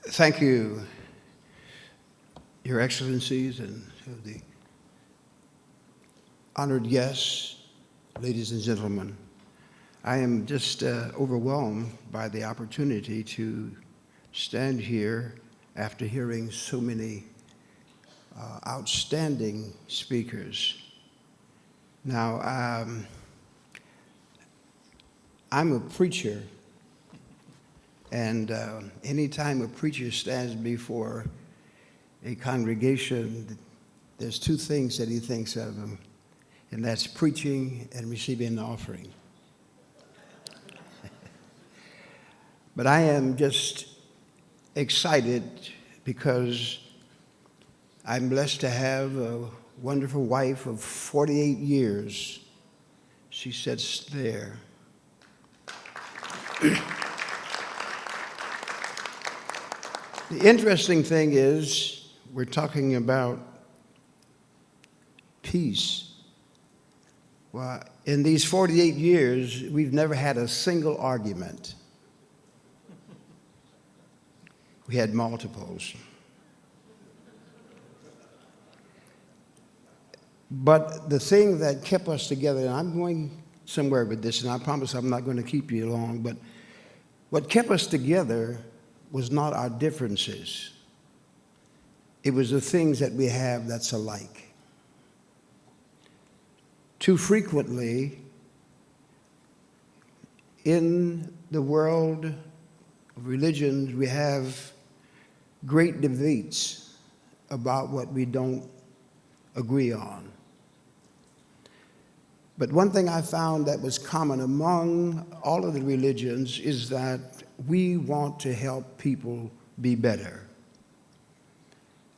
Thank you, Your Excellencies, and to the honored guests, ladies and gentlemen. I am just overwhelmed by the opportunity to stand here after hearing so many outstanding speakers. Now, I'm a preacher, and anytime a preacher stands before a congregation, there's two things that he thinks of them, and that's preaching and receiving an offering. But I am just excited because I'm blessed to have a wonderful wife of 48 years. She sits there. The interesting thing is, we're talking about peace. Well, in these 48 years, we've never had a single argument. We had multiples. But the thing that kept us together, and I'm going somewhere with this, and I promise I'm not going to keep you long, but what kept us together was not our differences. It was the things that we have that's alike. Too frequently, in the world of religions, we have great debates about what we don't agree on. But one thing I found that was common among all of the religions is that we want to help people be better.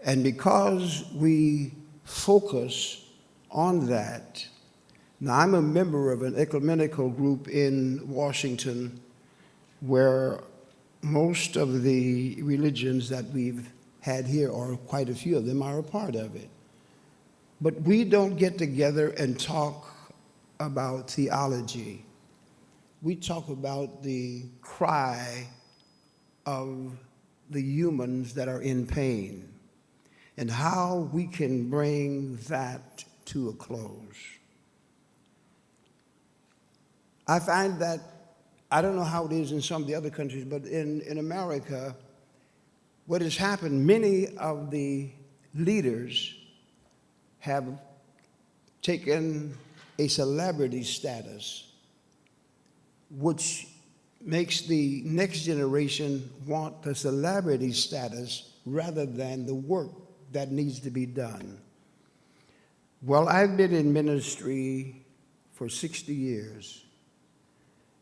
And because we focus on that, now I'm a member of an ecumenical group in Washington where most of the religions that we've had here, or quite a few of them, are a part of it. But we don't get together and talk about theology. We talk about the cry of the humans that are in pain and how we can bring that to a close. I find that, I don't know how it is in some of the other countries, but in America, what has happened, many of the leaders have taken a celebrity status, which makes the next generation want the celebrity status rather than the work that needs to be done. Well, I've been in ministry for 60 years,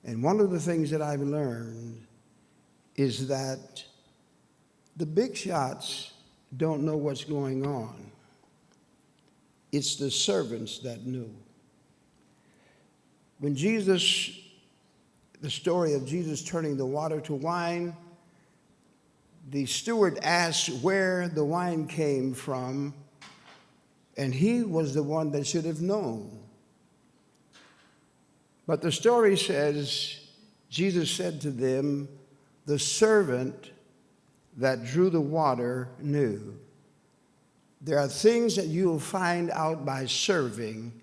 and one of the things that I've learned is that the big shots don't know what's going on. It's the servants that knew. When Jesus, the story of Jesus turning the water to wine, the steward asked where the wine came from, and he was the one that should have known. But the story says, Jesus said to them, the servant that drew the water knew. There are things that you'll find out by serving,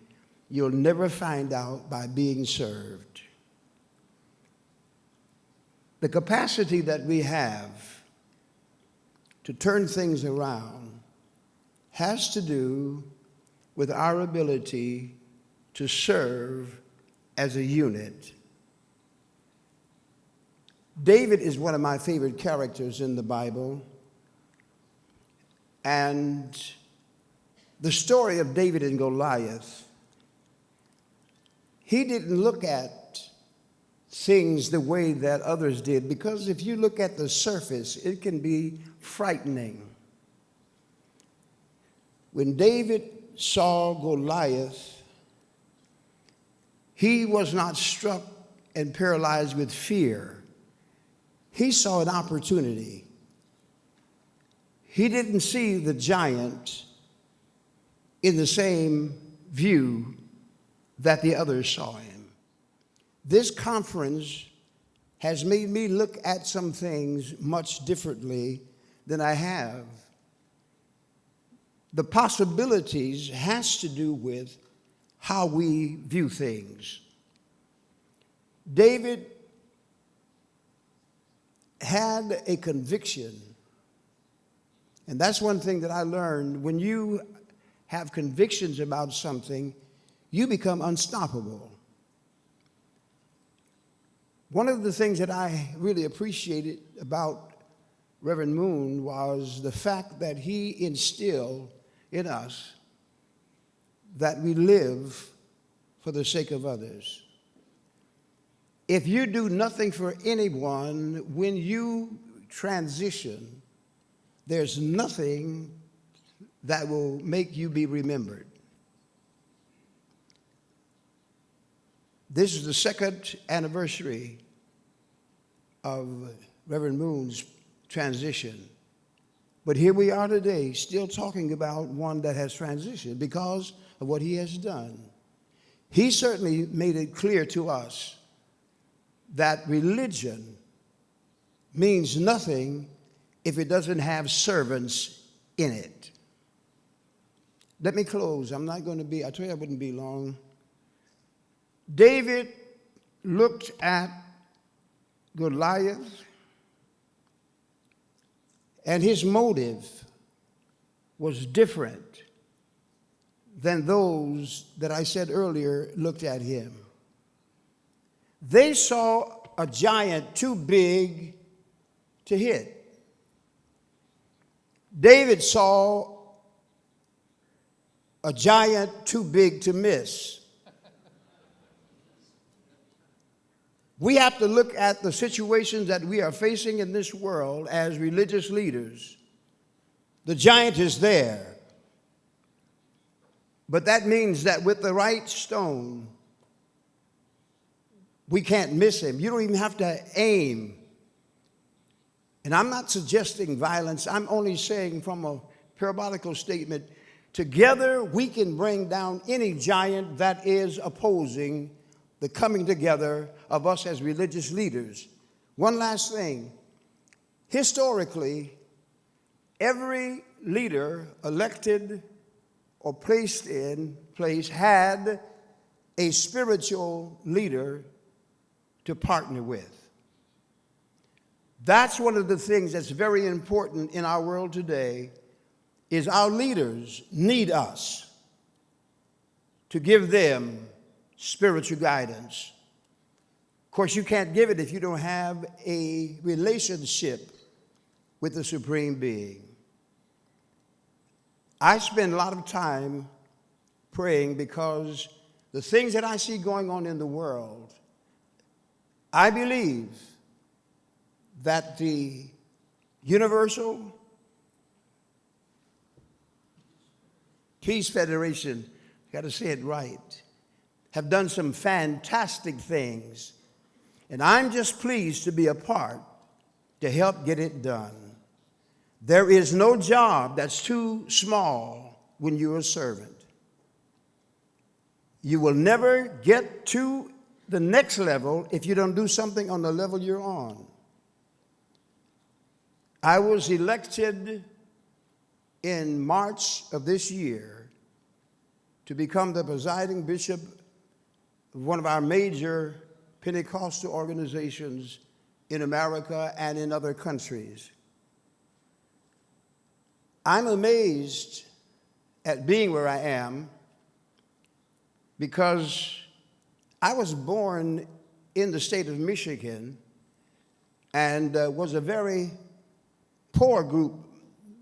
you'll never find out by being served. The capacity that we have to turn things around has to do with our ability to serve as a unit. David is one of my favorite characters in the Bible, and the story of David and Goliath, he didn't look at things the way that others did, because if you look at the surface, it can be frightening. When David saw Goliath, he was not struck and paralyzed with fear. He saw an opportunity. He didn't see the giant in the same view that the others saw him. This conference has made me look at some things much differently than I have. The possibilities has to do with how we view things. David had a conviction, and that's one thing that I learned. When you have convictions about something, you become unstoppable. One of the things that I really appreciated about Reverend Moon was the fact that he instilled in us that we live for the sake of others. If you do nothing for anyone, when you transition, there's nothing that will make you be remembered. This is the second anniversary of Reverend Moon's transition. But here we are today, still talking about one that has transitioned because of what he has done. He certainly made it clear to us that religion means nothing if it doesn't have servants in it. Let me close. I told you I wouldn't be long. David looked at Goliath, and his motive was different than those that I said earlier looked at him. They saw a giant too big to hit. David saw a giant too big to miss. We have to look at the situations that we are facing in this world as religious leaders. The giant is there. But that means that with the right stone, we can't miss him. You don't even have to aim. And I'm not suggesting violence. I'm only saying from a parabolical statement, together we can bring down any giant that is opposing the coming together of us as religious leaders. One last thing. Historically, every leader elected or placed in place had a spiritual leader to partner with. That's one of the things that's very important in our world today, is our leaders need us to give them spiritual guidance. Of course, you can't give it if you don't have a relationship with the Supreme Being. I spend a lot of time praying because the things that I see going on in the world, I believe that the Universal Peace Federation, got to say it right, have done some fantastic things. And I'm just pleased to be a part to help get it done. There is no job that's too small when you're a servant. You will never get to the next level if you don't do something on the level you're on. I was elected in March of this year to become the presiding bishop of one of our major Pentecostal organizations in America and in other countries. I'm amazed at being where I am because I was born in the state of Michigan and was a very poor group.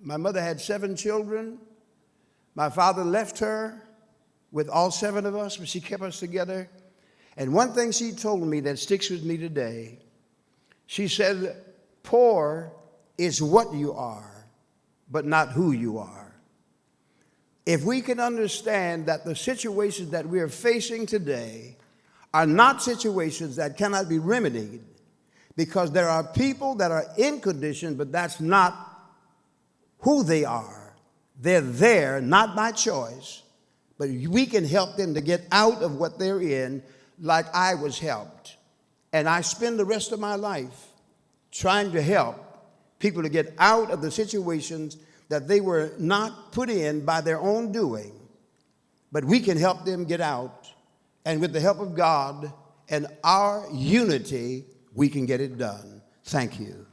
My mother had 7 children. My father left her with all 7 of us, but she kept us together. And one thing she told me that sticks with me today, she said, poor is what you are, but not who you are. If we can understand that the situations that we are facing today are not situations that cannot be remedied, because there are people that are in condition, but that's not who they are. They're there, not by choice, but we can help them to get out of what they're in, like I was helped. And I spend the rest of my life trying to help people to get out of the situations that they were not put in by their own doing, but we can help them get out, and with the help of God and our unity, we can get it done. Thank you.